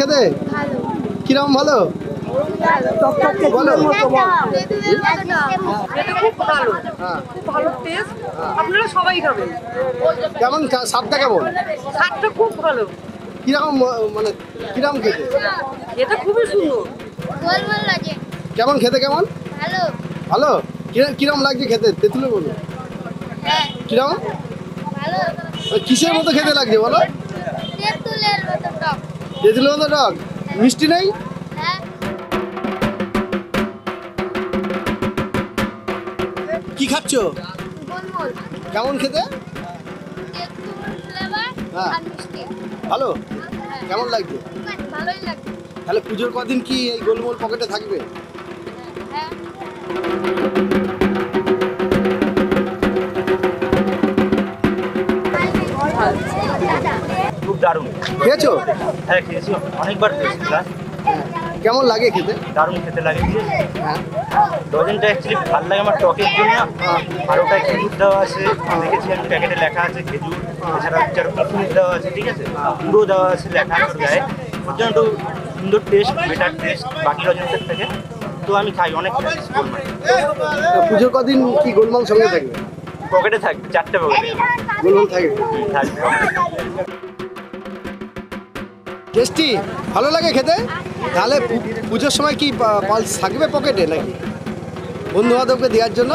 খেতে? কিরকম ভালো? কেমন স্বাদটা কেমন? স্বাদটা খুব ভালো। কিরকম মানে কিরকম খেতে? এটা খুবই সুন্দর। কেমন খেতে কেমন? ভালো। ভালো? কিরকম লাগছে খেতে? তেঁতুলে বলো। কিরকম? ভালো। কিসের মতো খেতে লাগছে বলো? তেঁতুলের মতো টক। তেঁতুলের মতো টক? মিষ্টি নেই? হ্যাঁ। কি খাচ্ছ? গোলমোল। কেমন খেতে? তেঁতুল ফ্লেভার হ্যাঁ। আর মিষ্টি। ভালো? কেমন লাগছে? ভালোই লাগছে। তাহলে পুজোর কদিন কি এই গোলমোল পকেটে থাকবে? হ্যাঁ। খুব দারুণ। খেয়েছো? হ্যাঁ খেয়েছি, অনেকবার খেয়েছি। কেমন লাগে খেতে? দারুণ খেতে লাগে। হ্যাঁ। ডজনটা অ্যাকচুয়ালি ভালো লাগে আমার টকের জন্য, আর ওটায় খেজুর দেওয়া আছে, দেখেছি আমি প্যাকেটে লেখা আছে খেজুর, এছাড়া কিশমিশ দেওয়া আছে, ঠিক আছে, গুঁড়ো দেওয়া আছে লেখা আছে গায়ে, ওর জন্য একটু সুন্দর টেস্ট, বেটার টেস্ট বাকি ডজনটার থেকে। তো আমি খাই, অনেক পুজোর কদিন কি গোলমাল সঙ্গে থাকবে? পকেটে থাকবে, 4টে পকেটে গোলমাল থাকবে? থাকবে। টেস্টি? ভালো লাগে খেতে? তাহলে পুজোর সময় কি পালস থাকবে পকেটে নাকি বন্ধু বান্ধবকে দেওয়ার জন্য?